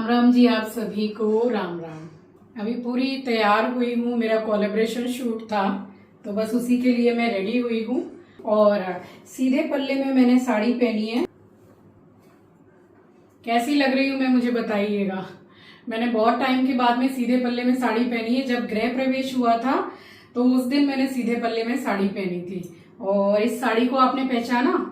राम राम जी, आप सभी को राम राम। अभी पूरी तैयार हुई हूँ, मेरा कोलैबोरेशन शूट था तो बस उसी के लिए मैं रेडी हुई हूँ। और सीधे पल्ले में मैंने साड़ी पहनी है। कैसी लग रही हूँ मैं, मुझे बताइएगा। मैंने बहुत टाइम के बाद में सीधे पल्ले में साड़ी पहनी है। जब गृह प्रवेश हुआ था तो उस दिन मैंने सीधे पल्ले में साड़ी पहनी थी। और इस साड़ी को आपने पहचाना?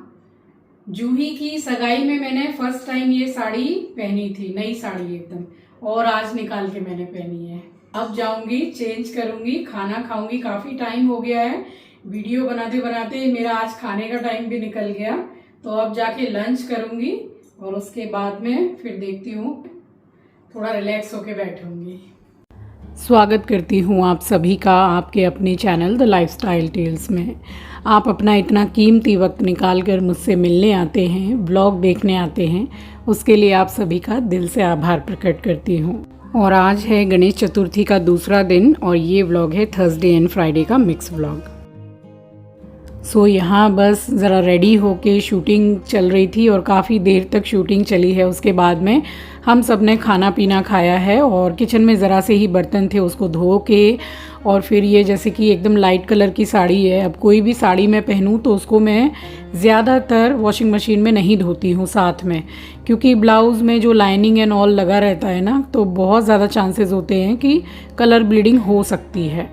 जूही की सगाई में मैंने फर्स्ट टाइम ये साड़ी पहनी थी, नई साड़ी एकदम, और आज निकाल के मैंने पहनी है। अब जाऊंगी, चेंज करूंगी, खाना खाऊंगी। काफी टाइम हो गया है, वीडियो बनाते बनाते मेरा आज खाने का टाइम भी निकल गया। तो अब जाके लंच करूंगी और उसके बाद में फिर देखती हूँ, थोड़ा रिलैक्स होके बैठूंगी। स्वागत करती हूँ आप सभी का आपके अपने चैनल द लाइफस्टाइल टेल्स में। आप अपना इतना कीमती वक्त निकाल कर मुझसे मिलने आते हैं, व्लॉग देखने आते हैं, उसके लिए आप सभी का दिल से आभार प्रकट करती हूँ। और आज है गणेश चतुर्थी का दूसरा दिन और ये व्लॉग है थर्सडे एंड फ्राइडे का मिक्स व्लॉग। सो यहाँ बस ज़रा रेडी होके शूटिंग चल रही थी और काफ़ी देर तक शूटिंग चली है। उसके बाद में हम सब ने खाना पीना खाया है और किचन में ज़रा से ही बर्तन थे, उसको धो के और फिर ये जैसे कि एकदम लाइट कलर की साड़ी है। अब कोई भी साड़ी मैं पहनूं तो उसको मैं ज़्यादातर वॉशिंग मशीन में नहीं धोती हूँ साथ में, क्योंकि ब्लाउज़ में जो लाइनिंग एंड ऑल लगा रहता है ना, तो बहुत ज़्यादा चांसेस होते हैं कि कलर ब्लीडिंग हो सकती है।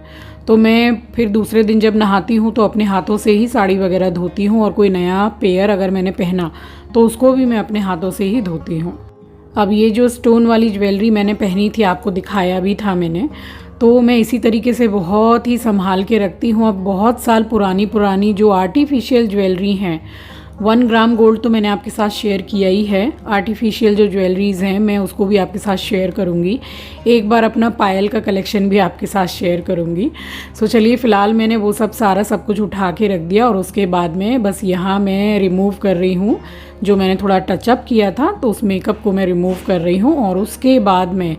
तो मैं फिर दूसरे दिन जब नहाती हूँ तो अपने हाथों से ही साड़ी वगैरह धोती हूँ, और कोई नया पेयर अगर मैंने पहना तो उसको भी मैं अपने हाथों से ही धोती हूँ। अब ये जो स्टोन वाली ज्वेलरी मैंने पहनी थी, आपको दिखाया भी था मैंने, तो मैं इसी तरीके से बहुत ही संभाल के रखती हूँ। अब बहुत साल पुरानी जो आर्टिफिशियल ज्वेलरी हैं, 1 ग्राम गोल्ड तो मैंने आपके साथ शेयर किया ही है। आर्टिफिशियल जो ज्वेलरीज़ हैं मैं उसको भी आपके साथ शेयर करूँगी। एक बार अपना पायल का कलेक्शन भी आपके साथ शेयर करूँगी। सो चलिए, फ़िलहाल मैंने वो सब कुछ उठा के रख दिया और उसके बाद में बस यहाँ मैं रिमूव कर रही हूँ जो मैंने थोड़ा टचअप किया था, तो उस मेकअप को मैं रिमूव कर रही हूँ। और उसके बाद में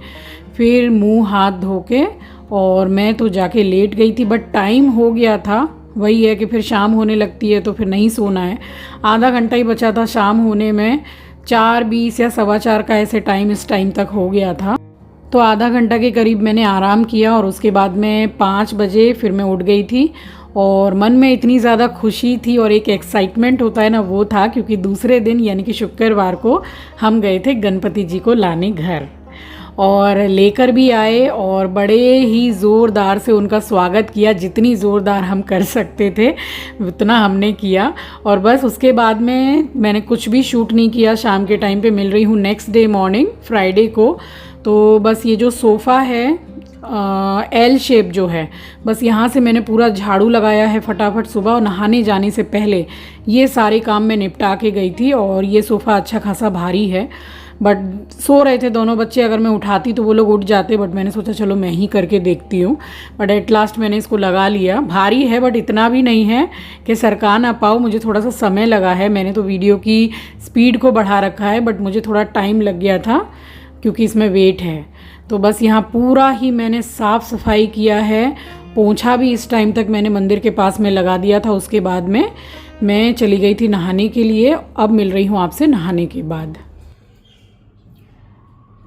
फिर मुँह हाथ धो के और मैं तो जाके लेट गई थी, बट टाइम हो गया था। वही है कि फिर शाम होने लगती है तो फिर नहीं सोना है। आधा घंटा ही बचा था शाम होने में, 4:20 या 4:15 का ऐसे टाइम इस टाइम तक हो गया था। तो आधा घंटा के करीब मैंने आराम किया और उसके बाद में 5 बजे फिर मैं उठ गई थी। और मन में इतनी ज़्यादा खुशी थी और एक एक्साइटमेंट होता है ना, वो था क्योंकि दूसरे दिन यानी कि शुक्रवार को हम गए थे गणपति जी को लाने घर, और लेकर भी आए और बड़े ही ज़ोरदार से उनका स्वागत किया। जितनी ज़ोरदार हम कर सकते थे उतना हमने किया। और बस उसके बाद में मैंने कुछ भी शूट नहीं किया। शाम के टाइम पे मिल रही हूँ नेक्स्ट डे मॉर्निंग फ्राइडे को। तो बस ये जो सोफ़ा है एल शेप जो है, बस यहाँ से मैंने पूरा झाड़ू लगाया है फटाफट। सुबह नहाने जाने से पहले ये सारे काम मैं निपटा के गई थी। और ये सोफ़ा अच्छा खासा भारी है, बट सो रहे थे दोनों बच्चे, अगर मैं उठाती तो वो लोग उठ जाते, बट मैंने सोचा चलो मैं ही करके देखती हूँ। बट एट लास्ट मैंने इसको लगा लिया। भारी है बट इतना भी नहीं है कि सरका ना पाओ। मुझे थोड़ा सा समय लगा है, मैंने तो वीडियो की स्पीड को बढ़ा रखा है, बट मुझे थोड़ा टाइम लग गया था क्योंकि इसमें वेट है। तो बस यहाँ पूरा ही मैंने साफ़ सफाई किया है। पोंछा भी इस टाइम तक मैंने मंदिर के पास में लगा दिया था। उसके बाद में मैं चली गई थी नहाने के लिए। अब मिल रही हूँ आपसे नहाने के बाद।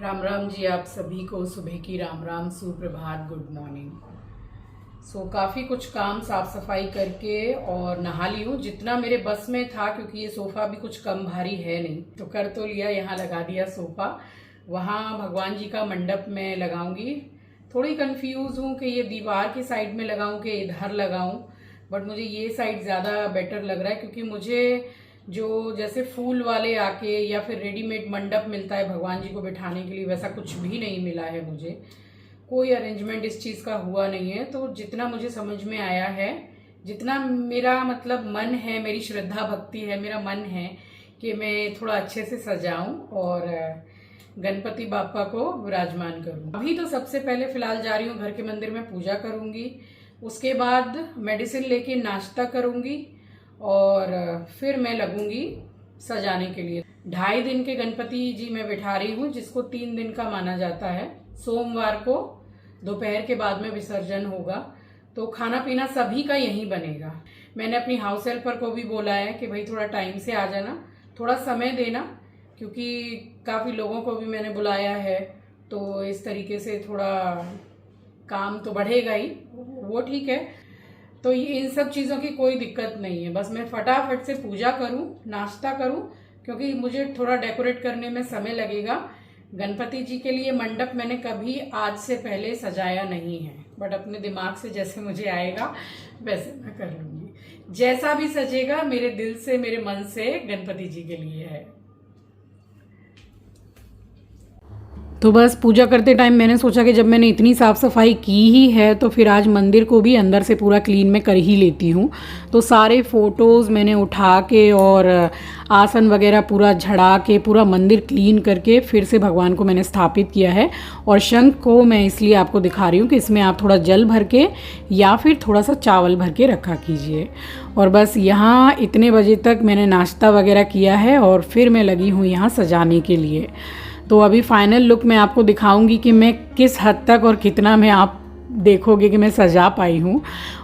राम राम जी, आप सभी को सुबह की राम राम, सुप्रभात, गुड मॉर्निंग। सो काफ़ी कुछ काम साफ़ सफाई करके और नहा ली हूँ जितना मेरे बस में था, क्योंकि ये सोफ़ा भी कुछ कम भारी है नहीं, तो कर तो लिया। यहाँ लगा दिया सोफ़ा, वहाँ भगवान जी का मंडप में लगाऊंगी। थोड़ी कंफ्यूज हूँ कि ये दीवार की साइड में लगाऊं कि इधर लगाऊं, बट मुझे ये साइड ज़्यादा बेटर लग रहा है, क्योंकि मुझे जो जैसे फूल वाले आके या फिर रेडीमेड मंडप मिलता है भगवान जी को बिठाने के लिए, वैसा कुछ भी नहीं मिला है। मुझे कोई अरेंजमेंट इस चीज़ का हुआ नहीं है। तो जितना मुझे समझ में आया है, जितना मेरा मतलब मन है, मेरी श्रद्धा भक्ति है, मेरा मन है कि मैं थोड़ा अच्छे से सजाऊं और गणपति बापा को विराजमान करूं। अभी तो सबसे पहले फिलहाल जा रही हूँ घर के मंदिर में, पूजा करूंगी। उसके बाद मेडिसिन लेके नाश्ता करूंगी और फिर मैं लगूंगी सजाने के लिए। 2.5 दिन के गणपति जी मैं बिठा रही हूँ, जिसको 3 दिन का माना जाता है। सोमवार को दोपहर के बाद में विसर्जन होगा, तो खाना पीना सभी का यहीं बनेगा। मैंने अपनी हाउस हेल्पर को भी बोला है कि भाई थोड़ा टाइम से आ जाना, थोड़ा समय देना, क्योंकि काफ़ी लोगों को भी मैंने बुलाया है, तो इस तरीके से थोड़ा काम तो बढ़ेगा ही, वो ठीक है। तो ये इन सब चीज़ों की कोई दिक्कत नहीं है, बस मैं फटाफट से पूजा करूं, नाश्ता करूं, क्योंकि मुझे थोड़ा डेकोरेट करने में समय लगेगा। गणपति जी के लिए मंडप मैंने कभी आज से पहले सजाया नहीं है, बट अपने दिमाग से जैसे मुझे आएगा वैसे मैं कर लूँगी। जैसा भी सजेगा मेरे दिल से, मेरे मन से गणपति जी के लिए है। तो बस पूजा करते टाइम मैंने सोचा कि जब मैंने इतनी साफ़ सफाई की ही है तो फिर आज मंदिर को भी अंदर से पूरा क्लीन मैं कर ही लेती हूँ। तो सारे फ़ोटोज़ मैंने उठा के और आसन वगैरह पूरा झड़ा के पूरा मंदिर क्लीन करके फिर से भगवान को मैंने स्थापित किया है। और शंख को मैं इसलिए आपको दिखा रही हूँ कि इसमें आप थोड़ा जल भर के या फिर थोड़ा सा चावल भर के रखा कीजिए। और बस यहाँ इतने बजे तक मैंने नाश्ता वगैरह किया है और फिर मैं लगी हूँ यहाँ सजाने के लिए। तो अभी फाइनल लुक मैं आपको दिखाऊंगी कि मैं किस हद तक और कितना मैं आप देखोगे कि मैं सजा पाई हूँ।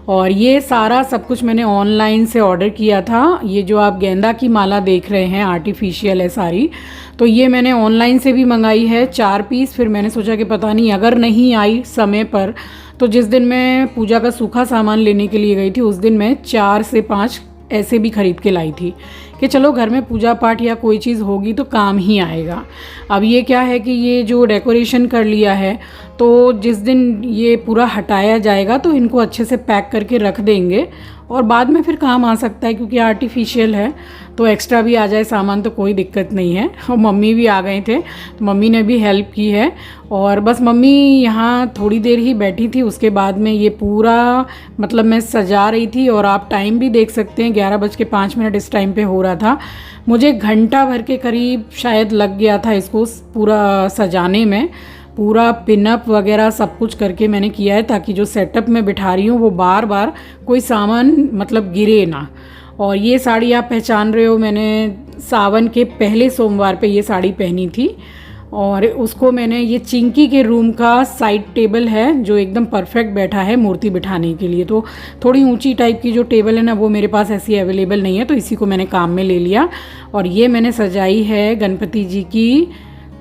और ये सारा सब कुछ मैंने ऑनलाइन से ऑर्डर किया था। ये जो आप गेंदा की माला देख रहे हैं आर्टिफिशियल है सारी, तो ये मैंने ऑनलाइन से भी मंगाई है 4 पीस। फिर मैंने सोचा कि पता नहीं अगर नहीं आई समय पर, तो जिस दिन मैं पूजा का सूखा सामान लेने के लिए गई थी उस दिन मैं 4 से 5 ऐसे भी ख़रीद के लाई थी कि चलो घर में पूजा पाठ या कोई चीज़ होगी तो काम ही आएगा। अब ये क्या है कि ये जो डेकोरेशन कर लिया है तो जिस दिन ये पूरा हटाया जाएगा तो इनको अच्छे से पैक करके रख देंगे और बाद में फिर काम आ सकता है, क्योंकि आर्टिफिशियल है तो एक्स्ट्रा भी आ जाए सामान तो कोई दिक्कत नहीं है। और मम्मी भी आ गए थे तो मम्मी ने भी हेल्प की है। और बस मम्मी यहाँ थोड़ी देर ही बैठी थी, उसके बाद में ये पूरा मतलब मैं सजा रही थी। और आप टाइम भी देख सकते हैं 11:05 इस टाइम पे हो रहा था। मुझे घंटा भर के करीब शायद लग गया था इसको पूरा सजाने में। पूरा पिनअप वगैरह सब कुछ करके मैंने किया है ताकि जो सेटअप में बिठा रही हूँ वो बार बार कोई सामान मतलब गिरे ना। और ये साड़ी आप पहचान रहे हो, मैंने सावन के पहले सोमवार पे ये साड़ी पहनी थी। और उसको मैंने, ये चिंकी के रूम का साइड टेबल है जो एकदम परफेक्ट बैठा है मूर्ति बिठाने के लिए। तो थोड़ी ऊंची टाइप की जो टेबल है ना वो मेरे पास ऐसी अवेलेबल नहीं है, तो इसी को मैंने काम में ले लिया। और ये मैंने सजाई है गणपति जी की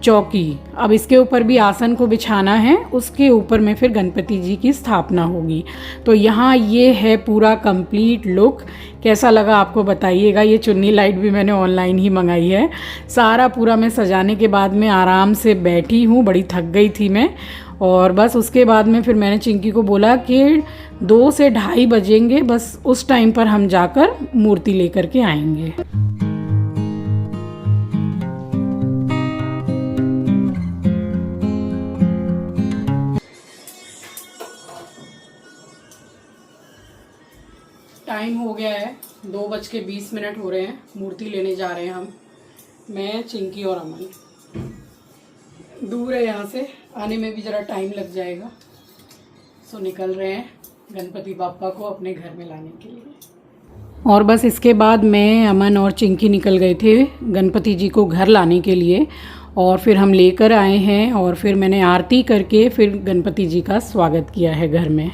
चौकी। अब इसके ऊपर भी आसन को बिछाना है, उसके ऊपर में फिर गणपति जी की स्थापना होगी। तो यहाँ ये है पूरा कंप्लीट लुक। कैसा लगा आपको बताइएगा। ये चुन्नी लाइट भी मैंने ऑनलाइन ही मंगाई है। सारा पूरा मैं सजाने के बाद में आराम से बैठी हूँ, बड़ी थक गई थी मैं। और बस उसके बाद में फिर मैंने चिंकी को बोला कि 2 से 2:30 बजेंगे, बस उस टाइम पर हम जाकर मूर्ति लेकर के आएंगे। टाइम हो गया है 2:20 हो रहे हैं। मूर्ति लेने जा रहे हैं हम, मैं, चिंकी और अमन। दूर है यहाँ से, आने में भी ज़रा टाइम लग जाएगा। सो निकल रहे हैं गणपति बापा को अपने घर में लाने के लिए। और बस इसके बाद मैं, अमन और चिंकी निकल गए थे गणपति जी को घर लाने के लिए। और फिर हम लेकर आए हैं और फिर मैंने आरती करके फिर गणपति जी का स्वागत किया है घर में।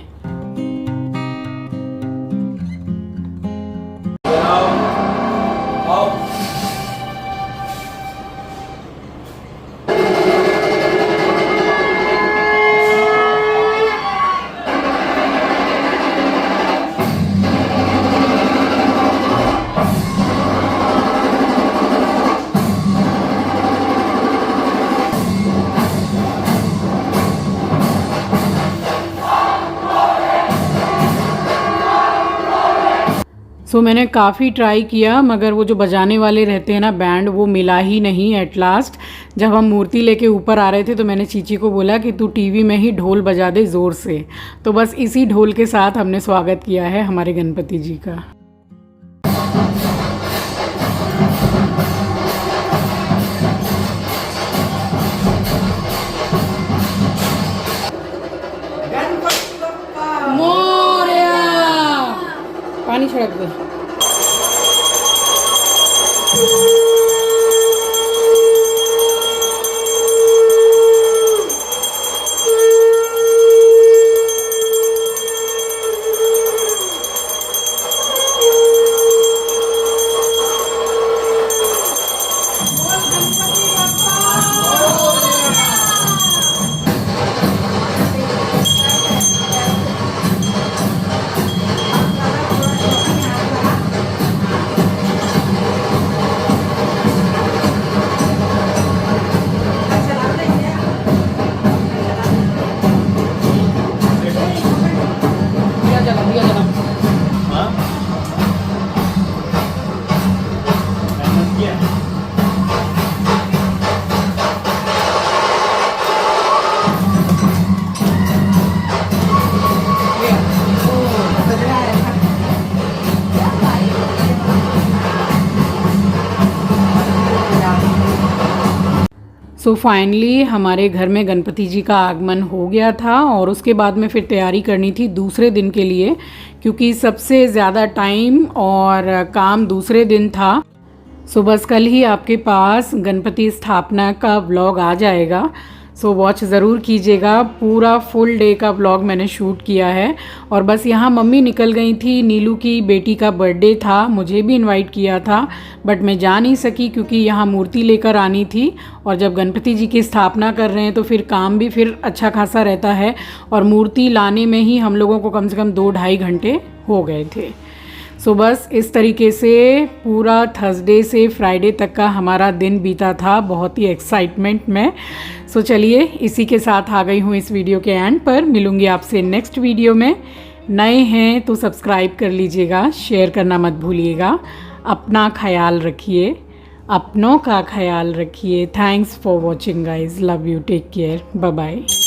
सो मैंने काफ़ी ट्राई किया मगर वो जो बजाने वाले रहते हैं ना बैंड, वो मिला ही नहीं। एट लास्ट जब हम मूर्ति लेके ऊपर आ रहे थे तो मैंने चीची को बोला कि तू टीवी में ही ढोल बजा दे ज़ोर से। तो बस इसी ढोल के साथ हमने स्वागत किया है हमारे गणपति जी का। पानी छिड़क दो। गणपति सो फाइनली हमारे घर में गणपति जी का आगमन हो गया था और उसके बाद में फिर तैयारी करनी थी दूसरे दिन के लिए, क्योंकि सबसे ज़्यादा टाइम और काम दूसरे दिन था। सो बस कल ही आपके पास गणपति स्थापना का व्लॉग आ जाएगा। सो वॉच ज़रूर कीजिएगा, पूरा फुल डे का व्लॉग मैंने शूट किया है। और बस यहाँ मम्मी निकल गई थी, नीलू की बेटी का बर्थडे था, मुझे भी इनवाइट किया था बट मैं जा नहीं सकी क्योंकि यहाँ मूर्ति लेकर आनी थी। और जब गणपति जी की स्थापना कर रहे हैं तो फिर काम भी फिर अच्छा खासा रहता है, और मूर्ति लाने में ही हम लोगों को कम से कम 2-2.5 घंटे हो गए थे। सो बस इस तरीके से पूरा थर्सडे से फ्राइडे तक का हमारा दिन बीता था, बहुत ही एक्साइटमेंट में। सो चलिए इसी के साथ आ गई हूँ इस वीडियो के एंड पर। मिलूँगी आपसे नेक्स्ट वीडियो में। नए हैं तो सब्सक्राइब कर लीजिएगा, शेयर करना मत भूलिएगा। अपना ख्याल रखिए, अपनों का ख्याल रखिए। Thanks for watching guys, love you, take care, bye bye.